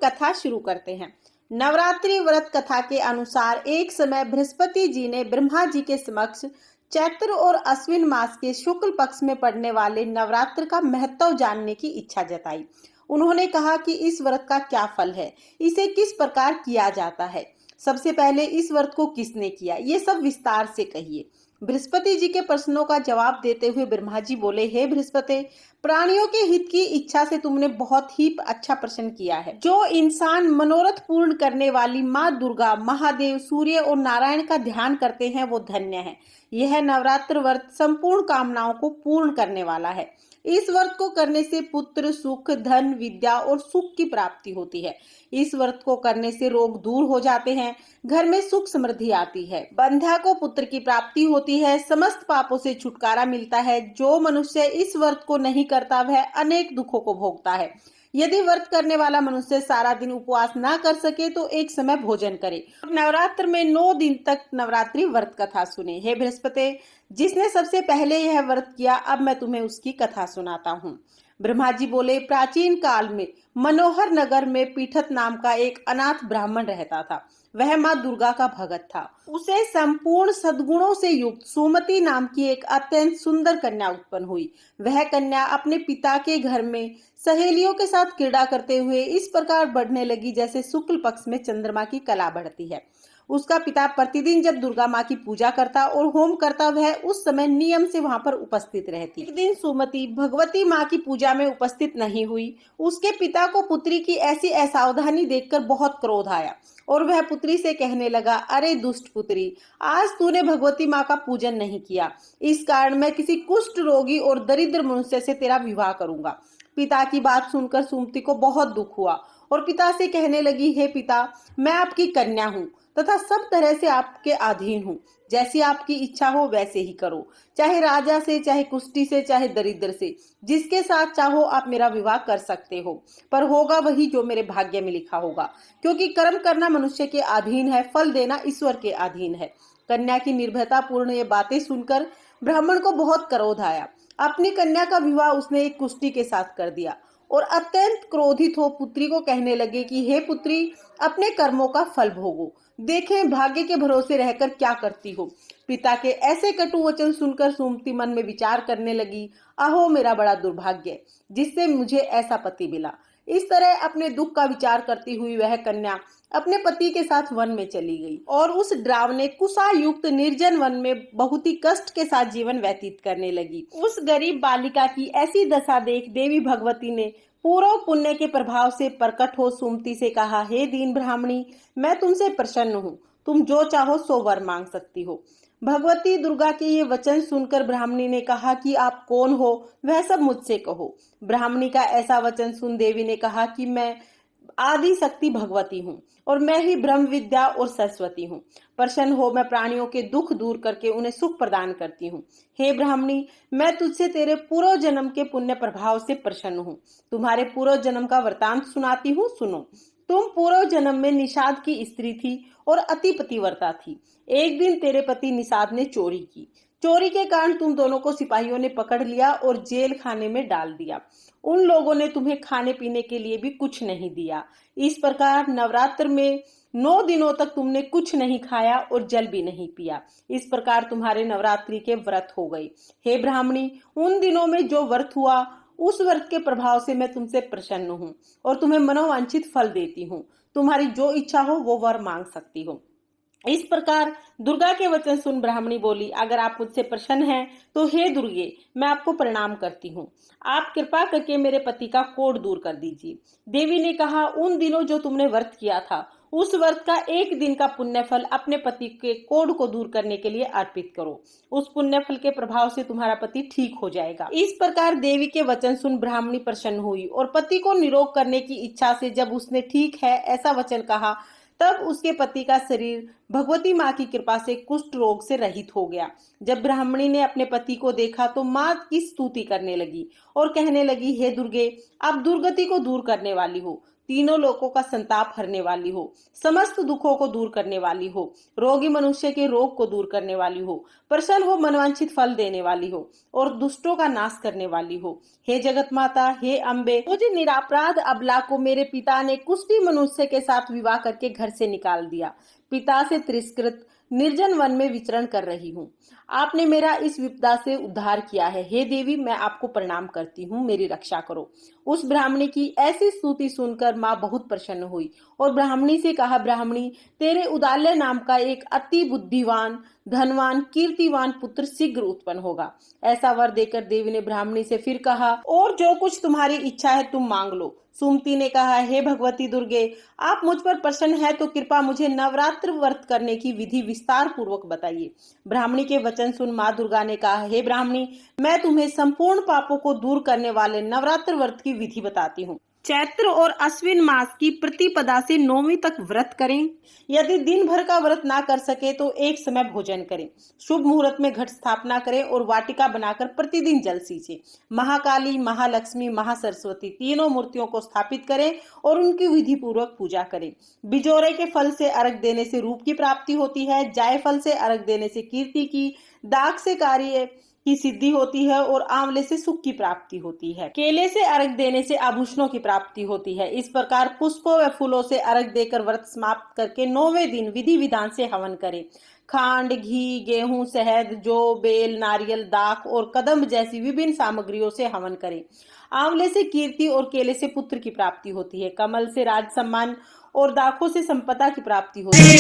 कथा शुरू करते हैं। नवरात्रि व्रत कथा के अनुसार एक समय बृहस्पति जी ने ब्रह्मा जी के समक्ष चैत्र और अश्विन मास के शुक्ल पक्ष में पड़ने वाले नवरात्र का महत्व जानने की इच्छा जताई। उन्होंने कहा कि इस व्रत का क्या फल है, इसे किस प्रकार किया जाता है, सबसे पहले इस व्रत को किसने किया, ये सब विस्तार से कहिए। बृहस्पति जी के प्रश्नों का जवाब देते हुए ब्रह्मा जी बोले, हे बृहस्पति, प्राणियों के हित की इच्छा से तुमने बहुत ही अच्छा प्रश्न किया है। जो इंसान मनोरथ पूर्ण करने वाली माँ दुर्गा, महादेव, सूर्य और नारायण का ध्यान करते हैं वो धन्य है। यह नवरात्र व्रत संपूर्ण कामनाओं को पूर्ण करने वाला है। इस व्रत को करने से पुत्र, सुख, धन, विद्या और सुख की प्राप्ति होती है। इस व्रत को करने से रोग दूर हो जाते हैं, घर में सुख समृद्धि आती है, बंध्या को पुत्र की प्राप्ति होती है, समस्त पापों से छुटकारा मिलता है। जो मनुष्य इस व्रत को नहीं करता वह अनेक दुखों को भोगता है। यदि व्रत करने वाला मनुष्य सारा दिन उपवास ना कर सके तो एक समय भोजन करे। नवरात्र में 9 दिन तक नवरात्रि व्रत कथा सुने। हे बृहस्पति, जिसने सबसे पहले यह व्रत किया, अब मैं तुम्हें उसकी कथा सुनाता हूँ। ब्रह्मा जी बोले, प्राचीन काल में मनोहर नगर में पीठत नाम का एक अनाथ ब्राह्मण रहता था। वह माँ दुर्गा का भगत था। उसे संपूर्ण सद्गुणों से युक्त सुमति नाम की एक अत्यंत सुंदर कन्या उत्पन्न हुई। वह कन्या अपने पिता के घर में सहेलियों के साथ क्रीड़ा करते हुए इस प्रकार बढ़ने लगी जैसे शुक्ल पक्ष में चंद्रमा की कला बढ़ती है। उसका पिता प्रतिदिन जब दुर्गा माँ की पूजा करता और होम करता, वह उस समय नियम से वहां पर उपस्थित रहती। एक दिन सुमति भगवती माँ की पूजा में उपस्थित नहीं हुई। उसके पिता को पुत्री की ऐसी असावधानी देखकर बहुत क्रोध आया और वह पुत्री से कहने लगा, अरे दुष्ट पुत्री, आज तूने भगवती माँ का पूजन नहीं किया, इस कारण मैं किसी कुष्ठ रोगी और दरिद्र मनुष्य से तेरा विवाह करूंगा। पिता की बात सुनकर सुमति को बहुत दुख हुआ और पिता से कहने लगी, हे पिता, मैं आपकी कन्या हूँ तथा सब तरह से आपके अधीन हूँ। जैसी आपकी इच्छा हो वैसे ही करो, चाहे राजा से, चाहे कुष्ठी से, चाहे दरिद्र से, जिसके साथ चाहो आप मेरा विवाह कर सकते हो, पर होगा वही जो मेरे भाग्य में लिखा होगा, क्योंकि कर्म करना मनुष्य के अधीन है, फल देना ईश्वर के अधीन है। कन्या की निर्भयता पूर्ण ये बातें सुनकर ब्राह्मण को बहुत क्रोध आया। अपनी कन्या का विवाह उसने एक कुष्ठी के साथ कर दिया और अत्यंत क्रोधित हो पुत्री को कहने लगे कि हे पुत्री, अपने कर्मों का फल भोगो, देखें भाग्य के भरोसे रहकर क्या करती हो। पिता के ऐसे कटु वचन सुनकर सुमति मन में विचार करने लगी, अहो मेरा बड़ा दुर्भाग्य, जिससे मुझे ऐसा पति मिला। इस तरह अपने दुख का विचार करती हुई वह कन्या अपने पति के साथ वन में चली गई और उस डरावने कुशा युक्त निर्जन वन में बहुत ही कष्ट के साथ जीवन व्यतीत करने लगी। उस गरीब बालिका की ऐसी दशा देख देवी भगवती ने पूर्व पुण्य के प्रभाव से प्रकट हो सुमति से कहा, हे दीन ब्राह्मणी, मैं तुमसे प्रसन्न हूँ, तुम जो चाहो सो वर मांग सकती हो। भगवती दुर्गा के ये वचन सुनकर ब्राह्मणी ने कहा कि आप कौन हो, वह सब मुझसे कहो। ब्राह्मणी का ऐसा वचन सुन देवी ने कहा कि मैं आदि शक्ति भगवती हूँ और मैं ही ब्रह्म विद्या और सरस्वती हूँ। प्रसन्न हो मैं प्राणियों के दुख दूर करके उन्हें सुख प्रदान करती हूँ। हे ब्राह्मणी, मैं तुझसे तेरे पूर्व जन्म के पुण्य प्रभाव से प्रसन्न हूँ। तुम्हारे पूर्व जन्म का वृतांत सुनाती हूँ, सुनो। तुम पूर्व जन्म में निषाद की स्त्री थी और अति पतिव्रता थी। एक दिन तेरे पति निषाद ने चोरी की। चोरी के कारण तुम दोनों को सिपाहियों ने पकड़ लिया और जेल खाने में डाल दिया। उन लोगों ने तुम्हें खाने पीने के लिए भी कुछ नहीं दिया। इस प्रकार नवरात्र में 9 दिनों तक तुमने कुछ नहीं खाया और जल भी नहीं पिया। इस प्रकार तुम्हारे नवरात्रि के व्रत हो गए। हे ब्राह्मणी, उन दिनों में जो व्रत हुआ उस व्रत के प्रभाव से मैं तुमसे प्रसन्न हूँ और तुम्हें मनोवांछित फल देती हूँ। तुम्हारी जो इच्छा हो वो वर मांग सकती हो। इस प्रकार दुर्गा के वचन सुन ब्राह्मणी बोली, अगर आप मुझसे प्रसन्न हैं तो हे दुर्गे, मैं आपको प्रणाम करती हूँ। आप कृपा करके मेरे पति का कोढ़ दूर कर दीजिए। देवी ने कहा, उन दिनों जो तुमने व्रत किया था उस व्रत का 1 दिन का पुण्य फल अपने पति के कोढ़ को दूर करने के लिए अर्पित करो। उस पुण्य फल के प्रभाव से तुम्हारा पति ठीक हो जाएगा। इस प्रकार देवी के वचन सुन ब्राह्मणी प्रसन्न हुई और पति को निरोग करने की इच्छा से जब उसने ठीक है ऐसा वचन कहा, तब उसके पति का शरीर भगवती माँ की कृपा से कुष्ठ रोग से रहित हो गया। जब ब्राह्मणी ने अपने पति को देखा तो माँ की स्तुति करने लगी और कहने लगी, हे दुर्गे, आप दुर्गति को दूर करने वाली हो। तीनों लोगों का संताप हरने वाली हो, समस्त दुखों को दूर करने वाली हो, रोगी मनुष्य के रोग को दूर करने वाली हो, प्रसन्न हो मनवांछित फल देने वाली हो और दुष्टों का नाश करने वाली हो। हे जगत माता, हे अम्बे, मुझे निरापराध अबला को मेरे पिता ने कुष्ठी मनुष्य के साथ विवाह करके घर से निकाल दिया। पिता से तिरस्कृत निर्जन वन में विचरण कर रही हूँ। आपने मेरा इस विपदा से उद्धार किया है। हे देवी, मैं आपको प्रणाम करती हूँ, मेरी रक्षा करो। उस ब्राह्मणी की ऐसी स्तुति सुनकर माँ बहुत प्रसन्न हुई और ब्राह्मणी से कहा, ब्राह्मणी, तेरे उदाल्य नाम का एक अति बुद्धिवान, धनवान, कीर्तिवान पुत्र शीघ्र उत्पन्न होगा। ऐसा वर देकर देवी ने ब्राह्मणी से फिर कहा, और जो कुछ तुम्हारी इच्छा है तुम मांग लो। सुमति ने कहा, हे भगवती दुर्गे, आप मुझ पर प्रसन्न है तो कृपा मुझे नवरात्र व्रत करने की विधि विस्तार पूर्वक बताइए। ब्राह्मणी के वचन सुन माँ दुर्गा ने कहा, हे ब्राह्मणी, मैं तुम्हें संपूर्ण पापों को दूर करने वाले नवरात्र व्रत की विधि बताती हूँ। चैत्र और अश्विन मास की प्रतिपदा से 9वीं तक व्रत करें। यदि दिन भर का व्रत ना कर सके तो एक समय भोजन करें। शुभ मुहूर्त में घट स्थापना करें और वाटिका बनाकर प्रतिदिन जल सींचे। महाकाली, महालक्ष्मी, महासरस्वती तीनों मूर्तियों को स्थापित करें और उनकी विधि पूर्वक पूजा करें। बिजोरे के फल से अर्घ देने से रूप की प्राप्ति होती है। जायफल से अर्घ देने से कीर्ति की, दाग से कार्य की सिद्धि होती है और आंवले से सुख की प्राप्ति होती है। केले से अर्घ देने से आभूषणों की प्राप्ति होती है। इस प्रकार पुष्पों व फूलों से अर्घ देकर व्रत समाप्त करके 9वें दिन विधि विधान से हवन करें। खांड, घी, गेहूं, शहद, जौ, बेल, नारियल, दाख और कदम्ब जैसी विभिन्न सामग्रियों से हवन करें। आंवले से कीर्ति और केले से पुत्र की प्राप्ति होती है। कमल से राज सम्मान और दाखों से संपदा की प्राप्ति होती है।